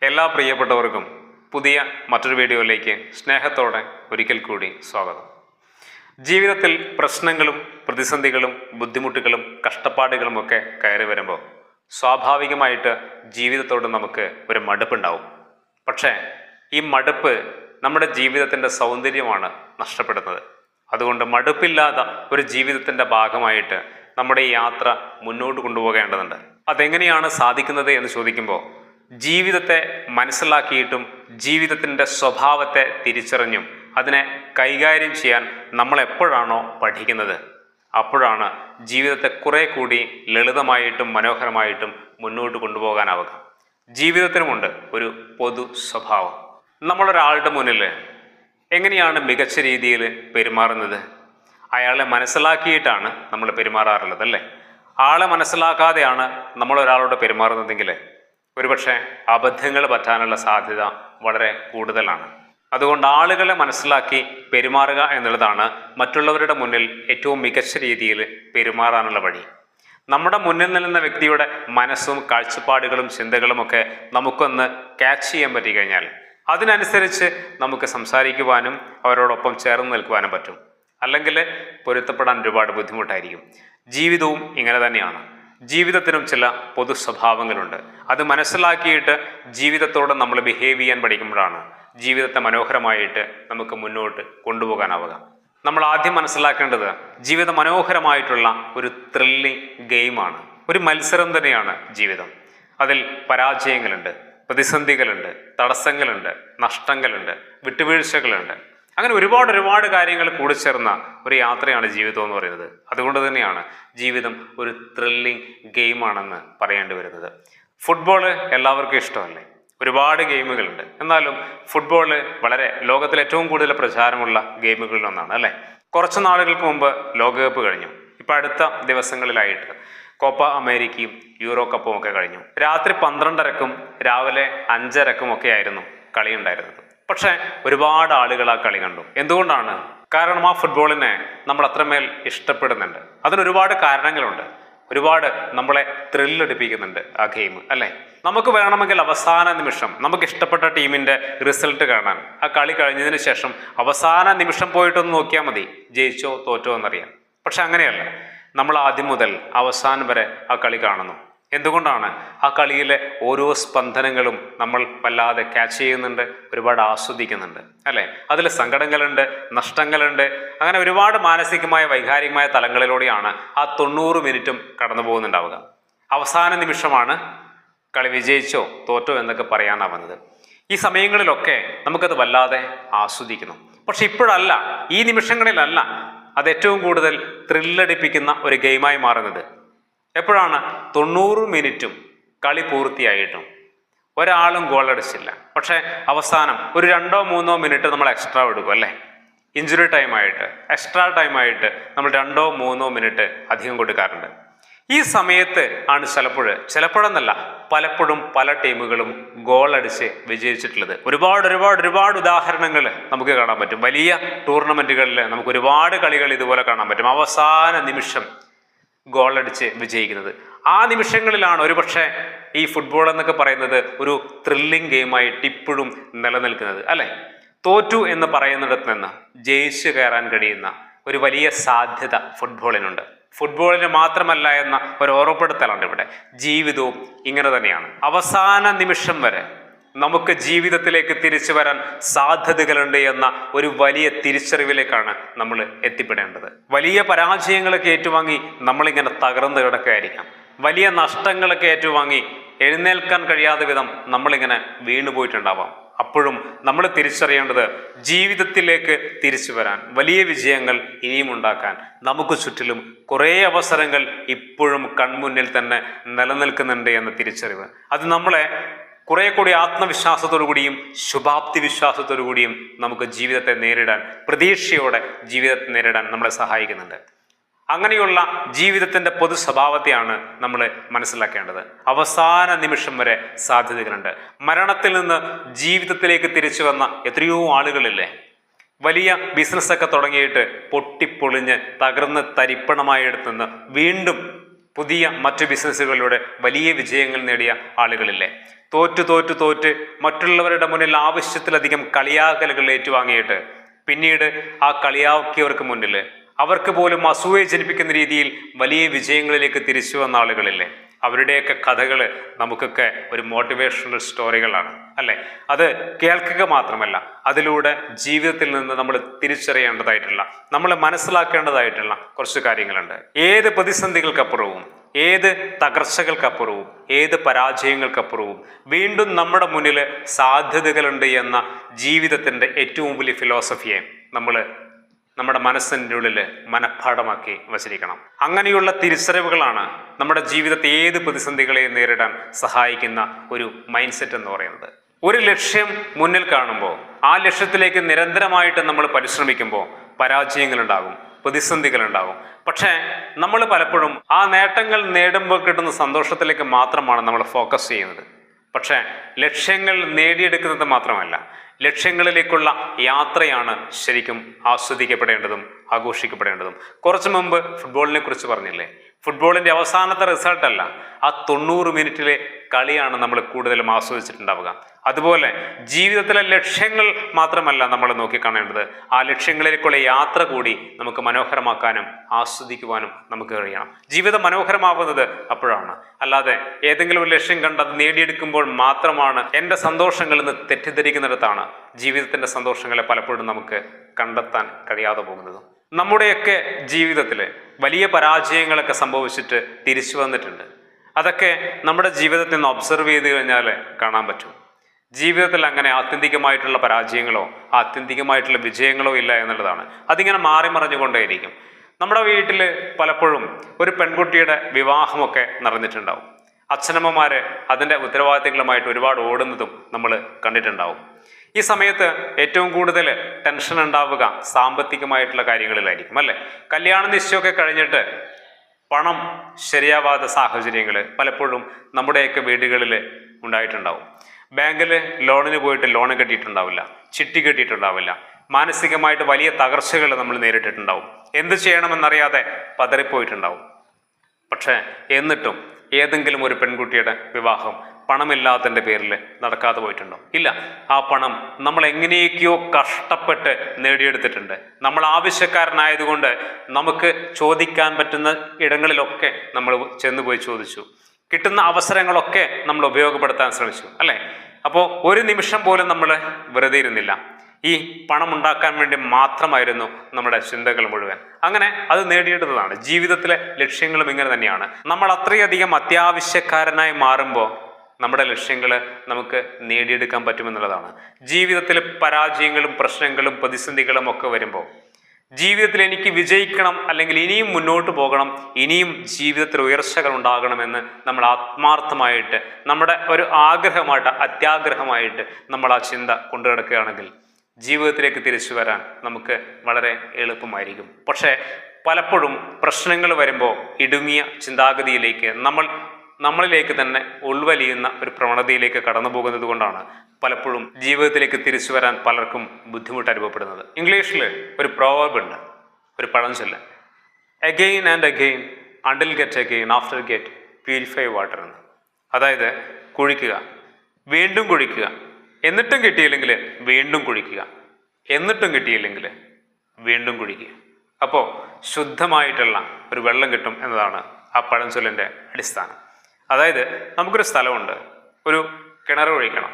എല്ലാ പ്രിയപ്പെട്ടവർക്കും പുതിയ മറ്റൊരു വീഡിയോയിലേക്ക് സ്നേഹത്തോടെ ഒരിക്കൽ കൂടി സ്വാഗതം. ജീവിതത്തിൽ പ്രശ്നങ്ങളും പ്രതിസന്ധികളും ബുദ്ധിമുട്ടുകളും കഷ്ടപ്പാടുകളും ഒക്കെ കയറി വരുമ്പോൾ സ്വാഭാവികമായിട്ട് ജീവിതത്തോട് നമുക്ക് ഒരു മടുപ്പുണ്ടാവും. പക്ഷേ ഈ മടുപ്പ് നമ്മുടെ ജീവിതത്തിൻ്റെ സൗന്ദര്യമാണ് നഷ്ടപ്പെടുന്നത്. അതുകൊണ്ട് മടുപ്പില്ലാത്ത ഒരു ജീവിതത്തിൻ്റെ ഭാഗമായിട്ട് നമ്മുടെ ഈ യാത്ര മുന്നോട്ട് കൊണ്ടുപോകേണ്ടതുണ്ട്. അതെങ്ങനെയാണ് സാധിക്കുന്നത് എന്ന് ചോദിക്കുമ്പോൾ, ജീവിതത്തെ മനസ്സിലാക്കിയിട്ടും ജീവിതത്തിൻ്റെ സ്വഭാവത്തെ തിരിച്ചറിഞ്ഞും അതിനെ കൈകാര്യം ചെയ്യാൻ നമ്മൾ എപ്പോഴാണോ പഠിക്കുന്നത്, അപ്പോഴാണ് ജീവിതത്തെ കുറെ കൂടി ലളിതമായിട്ടും മനോഹരമായിട്ടും മുന്നോട്ട് കൊണ്ടുപോകാനാവുക. ജീവിതത്തിനുമുണ്ട് ഒരു പൊതു സ്വഭാവം. നമ്മളൊരാളുടെ മുന്നിൽ എങ്ങനെയാണ് മികച്ച രീതിയിൽ പെരുമാറുന്നത്? അയാളെ മനസ്സിലാക്കിയിട്ടാണ് നമ്മൾ പെരുമാറാറുള്ളത്, അല്ലേ? ആളെ മനസ്സിലാക്കാതെയാണ് നമ്മളൊരാളോട് പെരുമാറുന്നതെങ്കിൽ ഒരുപക്ഷെ അബദ്ധങ്ങൾ പറ്റാനുള്ള സാധ്യത വളരെ കൂടുതലാണ്. അതുകൊണ്ട് ആളുകളെ മനസ്സിലാക്കി പെരുമാറുക എന്നുള്ളതാണ് മറ്റുള്ളവരുടെ മുന്നിൽ ഏറ്റവും മികച്ച രീതിയിൽ പെരുമാറാനുള്ള വഴി. നമ്മുടെ മുന്നിൽ നിൽക്കുന്ന വ്യക്തിയുടെ മനസ്സും കാഴ്ചപ്പാടുകളും ചിന്തകളുമൊക്കെ നമുക്കൊന്ന് ക്യാച്ച് ചെയ്യാൻ പറ്റിക്കഴിഞ്ഞാൽ അതിനനുസരിച്ച് നമുക്ക് സംസാരിക്കുവാനും അവരോടൊപ്പം ചേർന്ന് നിൽക്കുവാനും പറ്റും. അല്ലെങ്കിൽ പൊരുത്തപ്പെടാൻ ഒരുപാട് ബുദ്ധിമുട്ടായിരിക്കും. ജീവിതവും ഇങ്ങനെ തന്നെയാണ്. ജീവിതത്തിനും ചില പൊതു സ്വഭാവങ്ങളുണ്ട്. അത് മനസ്സിലാക്കിയിട്ട് ജീവിതത്തോട് നമ്മൾ ബിഹേവ് ചെയ്യാൻ പഠിക്കുമ്പോഴാണ് ജീവിതത്തെ മനോഹരമായിട്ട് നമുക്ക് മുന്നോട്ട് കൊണ്ടുപോകാനാവുക. നമ്മൾ ആദ്യം മനസ്സിലാക്കേണ്ടത് ജീവിതം മനോഹരമായിട്ടുള്ള ഒരു ത്രില്ലിംഗ് ഗെയിമാണ്, ഒരു മത്സരം തന്നെയാണ് ജീവിതം. അതിൽ പരാജയങ്ങളുണ്ട്, പ്രതിസന്ധികളുണ്ട്, തടസ്സങ്ങളുണ്ട്, നഷ്ടങ്ങളുണ്ട്, വിട്ടുവീഴ്ചകളുണ്ട്. അങ്ങനെ ഒരുപാട് കാര്യങ്ങൾ കൂടിച്ചേർന്ന ഒരു യാത്രയാണ് ജീവിതം എന്ന് പറയുന്നത്. അതുകൊണ്ട് തന്നെയാണ് ജീവിതം ഒരു ത്രില്ലിംഗ് ഗെയിമാണെന്ന് പറയേണ്ടി വരുന്നത്. ഫുട്ബോൾ എല്ലാവർക്കും ഇഷ്ടമല്ലേ? ഒരുപാട് ഗെയിമുകളുണ്ട്. എന്നാലും ഫുട്ബോൾ വളരെ ലോകത്തിൽ ഏറ്റവും കൂടുതൽ പ്രചാരമുള്ള ഗെയിമുകളിലൊന്നാണ്, അല്ലേ? കുറച്ച് നാളുകൾക്ക് മുമ്പ് ലോകകപ്പ് കഴിഞ്ഞു. ഇപ്പം അടുത്ത ദിവസങ്ങളിലായിട്ട് കോപ്പ അമേരിക്കയും യൂറോ കപ്പും ഒക്കെ കഴിഞ്ഞു. രാത്രി 12:30-ക്കും രാവിലെ 5:30-ക്കും ഒക്കെ ആയിരുന്നു കളി ഉണ്ടായിരുന്നത്. പക്ഷേ ഒരുപാട് ആളുകൾ ആ കളി കണ്ടു. എന്തുകൊണ്ടാണ്? കാരണം ആ ഫുട്ബോളിനെ നമ്മൾ അത്രമേൽ ഇഷ്ടപ്പെടുന്നുണ്ട്. അതിനൊരുപാട് കാരണങ്ങളുണ്ട്. ഒരുപാട് നമ്മളെ ത്രില്ലടിപ്പിക്കുന്നുണ്ട് ആ ഗെയിം, അല്ലേ? നമുക്ക് വേണമെങ്കിൽ അവസാന നിമിഷം നമുക്ക് ഇഷ്ടപ്പെട്ട ടീമിൻ്റെ റിസൾട്ട് കാണാൻ ആ കളി കഴിഞ്ഞതിന് ശേഷം അവസാന നിമിഷം പോയിട്ടൊന്ന് നോക്കിയാൽ മതി, ജയിച്ചോ തോറ്റോ എന്നറിയാം. പക്ഷെ അങ്ങനെയല്ല. നമ്മൾ ആദ്യം മുതൽ അവസാനം വരെ ആ കളി കാണുന്നു. എന്തുകൊണ്ടാണ്? ആ കളിയിലെ ഓരോ സ്പന്ദനങ്ങളും നമ്മൾ വല്ലാതെ ക്യാച്ച് ചെയ്യുന്നുണ്ട്, ഒരുപാട് ആസ്വദിക്കുന്നുണ്ട്, അല്ലേ? അതിൽ സങ്കടങ്ങളുണ്ട്, നഷ്ടങ്ങളുണ്ട്. അങ്ങനെ ഒരുപാട് മാനസികമായ വൈകാരികമായ തലങ്ങളിലൂടെയാണ് ആ 90 മിനിറ്റും കടന്നു പോകുന്നുണ്ടാവുക. അവസാന നിമിഷമാണ് കളി വിജയിച്ചോ തോറ്റോ എന്നൊക്കെ പറയാനാവുന്നത്. ഈ സമയങ്ങളിലൊക്കെ നമുക്കത് വല്ലാതെ ആസ്വദിക്കുന്നു. പക്ഷെ ഇപ്പോഴല്ല, ഈ നിമിഷങ്ങളിലല്ല അത് ഏറ്റവും കൂടുതൽ ത്രില്ലടിപ്പിക്കുന്ന ഒരു ഗെയിമായി മാറുന്നത്. എപ്പോഴാണ്? 90 മിനിറ്റും കളി പൂർത്തിയായിട്ടും ഒരാളും ഗോളടിച്ചില്ല. പക്ഷേ അവസാനം ഒരു 2-3 മിനിറ്റ് നമ്മൾ എക്സ്ട്രാ എടുക്കും, അല്ലേ? ഇഞ്ചുറി ടൈമായിട്ട്, എക്സ്ട്രാ ടൈമായിട്ട് നമ്മൾ 2-3 മിനിറ്റ് അധികം കൊടുക്കാറുണ്ട്. ഈ സമയത്ത് ആണ് ചിലപ്പോഴെന്നല്ല പലപ്പോഴും പല ടീമുകളും ഗോളടിച്ച് വിജയിച്ചിട്ടുള്ളത്. ഒരുപാട് ഉദാഹരണങ്ങൾ നമുക്ക് കാണാൻ പറ്റും. വലിയ ടൂർണമെൻറ്റുകളിൽ നമുക്ക് ഒരുപാട് കളികൾ ഇതുപോലെ കാണാൻ പറ്റും. അവസാന നിമിഷം ഗോളടിച്ച് വിജയിക്കുന്നത്. ആ നിമിഷങ്ങളിലാണ് ഒരുപക്ഷെ ഈ ഫുട്ബോൾ എന്നൊക്കെ പറയുന്നത് ഒരു ത്രില്ലിംഗ് ഗെയിമായിട്ട് ഇപ്പോഴും നിലനിൽക്കുന്നത്, അല്ലേ? തോറ്റു എന്ന് പറയുന്നിടത്ത് നിന്ന് ജയിച്ചു കയറാൻ കഴിയുന്ന ഒരു വലിയ സാധ്യത ഫുട്ബോളിനുണ്ട്. ഫുട്ബോളിന് മാത്രമല്ല എന്ന ഒരു ഓർമ്മപ്പെടുത്തലാണ് ഇവിടെ. ജീവിതവും ഇങ്ങനെ തന്നെയാണ്. അവസാന നിമിഷം വരെ നമുക്ക് ജീവിതത്തിലേക്ക് തിരിച്ചു വരാൻ സാധ്യതകളുണ്ട് എന്ന ഒരു വലിയ തിരിച്ചറിവിലേക്കാണ് നമ്മൾ എത്തിപ്പെടേണ്ടത്. വലിയ പരാജയങ്ങളൊക്കെ ഏറ്റുവാങ്ങി നമ്മളിങ്ങനെ തകർന്നു കിടക്കുകയായിരിക്കാം. വലിയ നഷ്ടങ്ങളൊക്കെ ഏറ്റുവാങ്ങി എഴുന്നേൽക്കാൻ കഴിയാത്ത വിധം നമ്മളിങ്ങനെ വീണുപോയിട്ടുണ്ടാവാം. അപ്പോഴും നമ്മൾ തിരിച്ചറിയേണ്ടത് ജീവിതത്തിലേക്ക് തിരിച്ചു വരാൻ, വലിയ വിജയങ്ങൾ ഇനിയും ഉണ്ടാക്കാൻ നമുക്ക് ചുറ്റിലും കുറേ അവസരങ്ങൾ ഇപ്പോഴും കൺമുന്നിൽ തന്നെ നിലനിൽക്കുന്നുണ്ട് എന്ന തിരിച്ചറിവ്. അത് നമ്മളെ കുറെ കൂടി ആത്മവിശ്വാസത്തോടു കൂടിയും ശുഭാപ്തി വിശ്വാസത്തോടു കൂടിയും നമുക്ക് ജീവിതത്തെ നേരിടാൻ, പ്രതീക്ഷയോടെ ജീവിതത്തെ നേരിടാൻ നമ്മളെ സഹായിക്കുന്നുണ്ട്. അങ്ങനെയുള്ള ജീവിതത്തിൻ്റെ പൊതു സ്വഭാവത്തെയാണ് നമ്മൾ മനസ്സിലാക്കേണ്ടത്. അവസാന നിമിഷം വരെ സാധ്യതകളുണ്ട്. മരണത്തിൽ നിന്ന് ജീവിതത്തിലേക്ക് തിരിച്ചു വന്ന എത്രയോ ആളുകളില്ലേ? വലിയ ബിസിനസ്സൊക്കെ തുടങ്ങിയിട്ട് പൊട്ടിപ്പൊളിഞ്ഞ് തകർന്ന് തരിപ്പണമായെടുത്തുനിന്ന് വീണ്ടും പുതിയ മറ്റു ബിസിനസ്സുകളിലൂടെ വലിയ വിജയങ്ങൾ നേടിയ ആളുകളില്ലേ? തോറ്റ് മറ്റുള്ളവരുടെ മുന്നിൽ ആവശ്യത്തിലധികം കളിയാക്കലുകൾ ഏറ്റുവാങ്ങിയിട്ട് പിന്നീട് ആ കളിയാക്കിയവർക്ക് മുന്നിൽ അവർക്ക് പോലും അസൂയ ജനിപ്പിക്കുന്ന രീതിയിൽ വലിയ വിജയങ്ങളിലേക്ക് തിരിച്ചു വന്ന ആളുകളില്ലേ? അവരുടെയൊക്കെ കഥകൾ നമുക്കൊക്കെ ഒരു മോട്ടിവേഷണൽ സ്റ്റോറികളാണ് അല്ലേ? അത് കേൾക്കുക മാത്രമല്ല, അതിലൂടെ ജീവിതത്തിൽ നിന്ന് നമ്മൾ തിരിച്ചറിയേണ്ടതായിട്ടുള്ള, നമ്മൾ മനസ്സിലാക്കേണ്ടതായിട്ടുള്ള കുറച്ച് കാര്യങ്ങളുണ്ട്. ഏത് പ്രതിസന്ധികൾക്കപ്പുറവും, ഏത് തകർച്ചകൾക്കപ്പുറവും, ഏത് പരാജയങ്ങൾക്കപ്പുറവും വീണ്ടും നമ്മുടെ മുന്നിൽ സാധ്യതകളുണ്ട് എന്ന ജീവിതത്തിൻ്റെ ഏറ്റവും വലിയ ഫിലോസഫിയെ നമ്മൾ നമ്മുടെ മനസ്സിൻ്റെ ഉള്ളിൽ മനഃപ്പാഠമാക്കി വച്ചിരിക്കണം. അങ്ങനെയുള്ള തിരിച്ചറിവുകളാണ് നമ്മുടെ ജീവിതത്തെ ഏത് പ്രതിസന്ധികളെയും നേരിടാൻ സഹായിക്കുന്ന ഒരു മൈൻഡ് സെറ്റ് എന്ന് പറയുന്നത്. ഒരു ലക്ഷ്യം മുന്നിൽ കാണുമ്പോൾ ആ ലക്ഷ്യത്തിലേക്ക് നിരന്തരമായിട്ട് നമ്മൾ പരിശ്രമിക്കുമ്പോൾ പരാജയങ്ങളുണ്ടാകും, പ്രതിസന്ധികളുണ്ടാകും. പക്ഷേ നമ്മൾ പലപ്പോഴും ആ നേട്ടങ്ങൾ നേടുമ്പോൾ കിട്ടുന്ന സന്തോഷത്തിലേക്ക് മാത്രമാണ് നമ്മൾ ഫോക്കസ് ചെയ്യുന്നത്. പക്ഷേ ലക്ഷ്യങ്ങൾ നേടിയെടുക്കുന്നത് മാത്രമല്ല, ലക്ഷ്യങ്ങളിലേക്കുള്ള യാത്രയാണ് ശരിക്കും ആസ്വദിക്കപ്പെടേണ്ടതും ആഘോഷിക്കപ്പെടേണ്ടതും. കുറച്ചു മുമ്പ് ഫുട്ബോളിനെ കുറിച്ച് പറഞ്ഞില്ലേ? ഫുട്ബോളിൻ്റെ അവസാനത്തെ റിസൾട്ടല്ല, ആ 90 മിനിറ്റിലെ കളിയാണ് നമ്മൾ കൂടുതലും ആസ്വദിച്ചിട്ടുണ്ടാവുക. അതുപോലെ ജീവിതത്തിലെ ലക്ഷ്യങ്ങൾ മാത്രമല്ല നമ്മൾ നോക്കിക്കാണേണ്ടത്, ആ ലക്ഷ്യങ്ങളിലേക്കുള്ള യാത്ര കൂടി നമുക്ക് മനോഹരമാക്കാനും ആസ്വദിക്കുവാനും നമുക്ക് കഴിയണം. ജീവിതം മനോഹരമാവുന്നത് അപ്പോഴാണ്. അല്ലാതെ ഏതെങ്കിലും ഒരു ലക്ഷ്യം കണ്ട് അത് നേടിയെടുക്കുമ്പോൾ മാത്രമാണ് എൻ്റെ സന്തോഷങ്ങളിൽ നിന്ന് തെറ്റിദ്ധരിക്കുന്നിടത്താണ് ജീവിതത്തിൻ്റെ സന്തോഷങ്ങളെ പലപ്പോഴും നമുക്ക് കണ്ടെത്താൻ കഴിയാതെ പോകുന്നത്. നമ്മുടെയൊക്കെ ജീവിതത്തിൽ വലിയ പരാജയങ്ങളൊക്കെ സംഭവിച്ചിട്ട് തിരിച്ചു വന്നിട്ടുണ്ട്. അതൊക്കെ നമ്മുടെ ജീവിതത്തിൽ നിന്ന് ഒബ്സർവ് ചെയ്ത് കഴിഞ്ഞാൽ കാണാൻ പറ്റും. ജീവിതത്തിൽ അങ്ങനെ ആത്യന്തികമായിട്ടുള്ള പരാജയങ്ങളോ ആത്യന്തികമായിട്ടുള്ള വിജയങ്ങളോ ഇല്ല എന്നുള്ളതാണ്. അതിങ്ങനെ മാറി മറിഞ്ഞുകൊണ്ടേയിരിക്കും. നമ്മുടെ വീട്ടിൽ പലപ്പോഴും ഒരു പെൺകുട്ടിയുടെ വിവാഹമൊക്കെ നടന്നിട്ടുണ്ടാവും. അച്ഛനമ്മമാർ അതിൻ്റെ ഉത്തരവാദിത്തങ്ങളുമായിട്ട് ഒരുപാട് ഓടുന്നതും നമ്മൾ കണ്ടിട്ടുണ്ടാവും. ഈ സമയത്ത് ഏറ്റവും കൂടുതൽ ടെൻഷൻ ഉണ്ടാവുക സാമ്പത്തികമായിട്ടുള്ള കാര്യങ്ങളിലായിരിക്കും അല്ലേ? കല്യാണ നിശ്ചയമൊക്കെ കഴിഞ്ഞിട്ട് പണം ശരിയാവാത്ത സാഹചര്യങ്ങൾ പലപ്പോഴും നമ്മുടെയൊക്കെ വീടുകളിൽ ഉണ്ടായിട്ടുണ്ടാവും. ബാങ്കിൽ ലോണിന് പോയിട്ട് ലോണ് കെട്ടിയിട്ടുണ്ടാവില്ല, ചിട്ടി കെട്ടിയിട്ടുണ്ടാവില്ല. മാനസികമായിട്ട് വലിയ തകർച്ചകൾ നമ്മൾ നേരിട്ടിട്ടുണ്ടാവും. എന്ത് ചെയ്യണമെന്നറിയാതെ പതറിപ്പോയിട്ടുണ്ടാവും. പക്ഷേ എന്നിട്ടും ഏതെങ്കിലും ഒരു പെൺകുട്ടിയുടെ വിവാഹം പണമില്ലാത്തതിൻ്റെ പേരിൽ നടക്കാതെ പോയിട്ടുണ്ടോ? ഇല്ല. ആ പണം നമ്മൾ എങ്ങനെയൊക്കെയോ കഷ്ടപ്പെട്ട് നേടിയെടുത്തിട്ടുണ്ട്. നമ്മൾ ആവശ്യക്കാരനായതുകൊണ്ട് നമുക്ക് ചോദിക്കാൻ പറ്റുന്ന ഇടങ്ങളിലൊക്കെ നമ്മൾ ചെന്നുപോയി ചോദിച്ചു. കിട്ടുന്ന അവസരങ്ങളൊക്കെ നമ്മൾ ഉപയോഗപ്പെടുത്താൻ ശ്രമിച്ചു അല്ലേ? അപ്പോൾ ഒരു നിമിഷം പോലും നമ്മൾ വെറുതെ ഇരുന്നില്ല. ഈ പണം ഉണ്ടാക്കാൻ വേണ്ടി മാത്രമായിരുന്നു നമ്മുടെ ചിന്തകൾ മുഴുവൻ. അങ്ങനെ അത് നേടിയെടുത്തതാണ്. ജീവിതത്തിലെ ലക്ഷ്യങ്ങളും ഇങ്ങനെ തന്നെയാണ്. നമ്മൾ അത്രയധികം അത്യാവശ്യക്കാരനായി മാറുമ്പോൾ നമ്മുടെ ലക്ഷ്യങ്ങൾ നമുക്ക് നേടിയെടുക്കാൻ പറ്റുമെന്നുള്ളതാണ്. ജീവിതത്തിൽ പരാജയങ്ങളും പ്രശ്നങ്ങളും പ്രതിസന്ധികളും ഒക്കെ വരുമ്പോൾ ജീവിതത്തിൽ എനിക്ക് വിജയിക്കണം, അല്ലെങ്കിൽ ഇനിയും മുന്നോട്ട് പോകണം, ഇനിയും ജീവിതത്തിൽ ഉയർച്ചകൾ ഉണ്ടാകണമെന്ന് നമ്മൾ ആത്മാർത്ഥമായിട്ട്, നമ്മുടെ ഒരു ആഗ്രഹമായിട്ട്, അത്യാഗ്രഹമായിട്ട് നമ്മൾ ആ ചിന്ത കൊണ്ടു നടക്കുകയാണെങ്കിൽ ജീവിതത്തിലേക്ക് തിരിച്ചു വരാൻ നമുക്ക് വളരെ എളുപ്പമായിരിക്കും. പക്ഷേ പലപ്പോഴും പ്രശ്നങ്ങൾ വരുമ്പോൾ ഇടുങ്ങിയ ചിന്താഗതിയിലേക്ക് നമ്മളിലേക്ക് തന്നെ ഉൾവലിയുന്ന ഒരു പ്രവണതയിലേക്ക് കടന്നു പോകുന്നത് കൊണ്ടാണ് പലപ്പോഴും ജീവിതത്തിലേക്ക് തിരിച്ചു വരാൻ പലർക്കും ബുദ്ധിമുട്ട് അനുഭവപ്പെടുന്നത്. ഇംഗ്ലീഷിൽ ഒരു പ്രോവർബ് ഉണ്ട്, ഒരു പഴഞ്ചൊല്ല്, again and again until get again after get purify water എന്ന്. അതായത് കുഴിക്കുക, വീണ്ടും കുഴിക്കുക, എന്നിട്ടും കിട്ടിയില്ലെങ്കിൽ വീണ്ടും കുഴിക്കുക, എന്നിട്ടും കിട്ടിയില്ലെങ്കിൽ വീണ്ടും കുഴിക്കുക. അപ്പോൾ ശുദ്ധമായിട്ടുള്ള ഒരു വെള്ളം കിട്ടും എന്നതാണ് ആ പഴഞ്ചൊല്ലിൻ്റെ അടിസ്ഥാനം. അതായത് നമുക്കൊരു സ്ഥലമുണ്ട്, ഒരു കിണർ കുഴിക്കണം.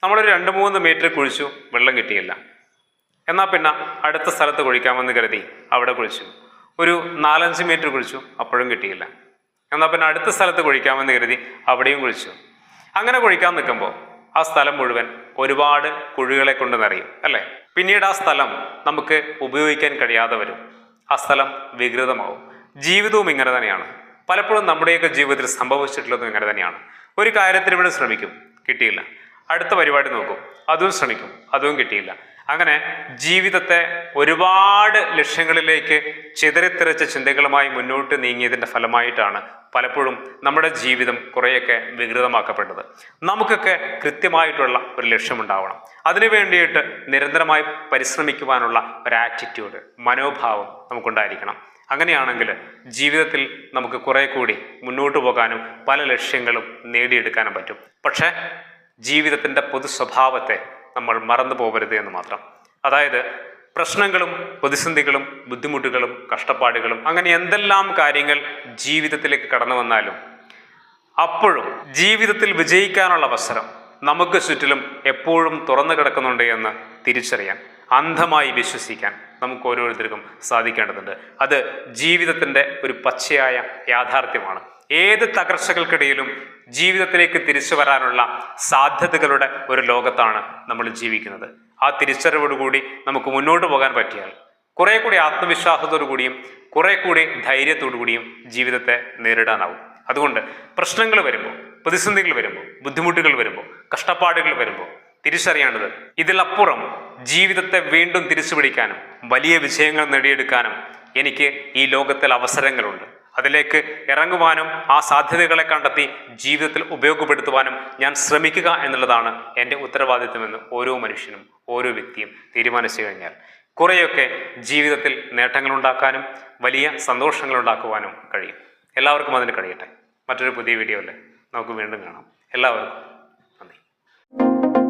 നമ്മളൊരു 2-3 മീറ്റർ കുഴിച്ചു, വെള്ളം കിട്ടിയില്ല. എന്നാൽ പിന്നെ അടുത്ത സ്ഥലത്ത് കുഴിക്കാമെന്ന് കരുതി അവിടെ കുഴിച്ചു. ഒരു 4-5 മീറ്റർ കുഴിച്ചു, അപ്പോഴും കിട്ടിയില്ല. എന്നാൽ പിന്നെ അടുത്ത സ്ഥലത്ത് കുഴിക്കാമെന്ന് കരുതി അവിടെയും കുഴിച്ചു. അങ്ങനെ കുഴിക്കാൻ നിൽക്കുമ്പോൾ ആ സ്ഥലം മുഴുവൻ ഒരുപാട് കുഴികളെ കൊണ്ട് നിറയും അല്ലേ? പിന്നീട് ആ സ്ഥലം നമുക്ക് ഉപയോഗിക്കാൻ കഴിയാതെ വരും. ആ സ്ഥലം വികൃതമാവും. ജീവിതവും ഇങ്ങനെ തന്നെയാണ്. പലപ്പോഴും നമ്മുടെയൊക്കെ ജീവിതത്തിൽ സംഭവിച്ചിട്ടുള്ളതും ഇങ്ങനെ തന്നെയാണ്. ഒരു കാര്യത്തിന് ഇവിടെ ശ്രമിക്കും, കിട്ടിയില്ല. അടുത്ത പരിപാടി നോക്കും, അതും ശ്രമിക്കും, അതും കിട്ടിയില്ല. അങ്ങനെ ജീവിതത്തെ ഒരുപാട് ലക്ഷ്യങ്ങളിലേക്ക് ചിതറിത്തെറിച്ച ചിന്തകളുമായി മുന്നോട്ട് നീങ്ങിയതിൻ്റെ ഫലമായിട്ടാണ് പലപ്പോഴും നമ്മുടെ ജീവിതം കുറേയൊക്കെ വികൃതമാക്കപ്പെട്ടത്. നമുക്കൊക്കെ കൃത്യമായിട്ടുള്ള ഒരു ലക്ഷ്യമുണ്ടാവണം. അതിനു വേണ്ടിയിട്ട് നിരന്തരമായി പരിശ്രമിക്കുവാനുള്ള ഒരു ആറ്റിറ്റ്യൂഡ്, മനോഭാവം നമുക്കുണ്ടായിരിക്കണം. അങ്ങനെയാണെങ്കിൽ ജീവിതത്തിൽ നമുക്ക് കുറെ കൂടി മുന്നോട്ട് പോകാനും പല ലക്ഷ്യങ്ങളും നേടിയെടുക്കാനും പറ്റും. പക്ഷേ ജീവിതത്തിൻ്റെ പൊതു സ്വഭാവത്തെ നമ്മൾ മറന്നു പോകരുത് എന്ന് മാത്രം. അതായത് പ്രശ്നങ്ങളും പ്രതിസന്ധികളും ബുദ്ധിമുട്ടുകളും കഷ്ടപ്പാടുകളും അങ്ങനെ എന്തെല്ലാം കാര്യങ്ങൾ ജീവിതത്തിലേക്ക് കടന്നു വന്നാലും അപ്പോഴും ജീവിതത്തിൽ വിജയിക്കാനുള്ള അവസരം നമുക്ക് ചുറ്റിലും എപ്പോഴും തുറന്നു കിടക്കുന്നുണ്ട് എന്ന് തിരിച്ചറിയാൻ, അന്ധമായി വിശ്വസിക്കാൻ നമുക്ക് ഓരോരുത്തർക്കും സാധിക്കേണ്ടതുണ്ട്. അത് ജീവിതത്തിൻ്റെ ഒരു പച്ചയായ യാഥാർത്ഥ്യമാണ്. ഏത് തകർച്ചകൾക്കിടയിലും ജീവിതത്തിലേക്ക് തിരിച്ചു വരാനുള്ള സാധ്യതകളുടെ ഒരു ലോകത്താണ് നമ്മൾ ജീവിക്കുന്നത്. ആ തിരിച്ചറിവോടുകൂടി നമുക്ക് മുന്നോട്ട് പോകാൻ പറ്റിയാൽ കുറെ കൂടി ആത്മവിശ്വാസത്തോടു കൂടിയും കുറെ കൂടി ധൈര്യത്തോടു കൂടിയും ജീവിതത്തെ നേരിടാനാവും. അതുകൊണ്ട് പ്രശ്നങ്ങൾ വരുമ്പോൾ, പ്രതിസന്ധികൾ വരുമ്പോൾ, ബുദ്ധിമുട്ടുകൾ വരുമ്പോൾ, കഷ്ടപ്പാടുകൾ വരുമ്പോൾ തിരിച്ചറിയേണ്ടത് ഇതിലപ്പുറം ജീവിതത്തെ വീണ്ടും തിരിച്ചു പിടിക്കാനും വലിയ വിജയങ്ങൾ നേടിയെടുക്കാനും എനിക്ക് ഈ ലോകത്തിൽ അവസരങ്ങളുണ്ട്. അതിലേക്ക് ഇറങ്ങുവാനും ആ സാധ്യതകളെ കണ്ടെത്തി ജീവിതത്തിൽ ഉപയോഗപ്പെടുത്തുവാനും ഞാൻ ശ്രമിക്കുക എന്നുള്ളതാണ് എൻ്റെ ഉത്തരവാദിത്വമെന്ന് ഓരോ മനുഷ്യനും ഓരോ വ്യക്തിയും തീരുമാനിച്ചു കഴിഞ്ഞാൽ കുറേയൊക്കെ ജീവിതത്തിൽ നേട്ടങ്ങൾ ഉണ്ടാക്കാനും വലിയ സന്തോഷങ്ങൾ ഉണ്ടാക്കുവാനും കഴിയും. എല്ലാവർക്കും അതിന് കഴിയട്ടെ. മറ്റൊരു പുതിയ വീഡിയോയിൽ നമുക്ക് വീണ്ടും കാണാം. എല്ലാവർക്കും നന്ദി.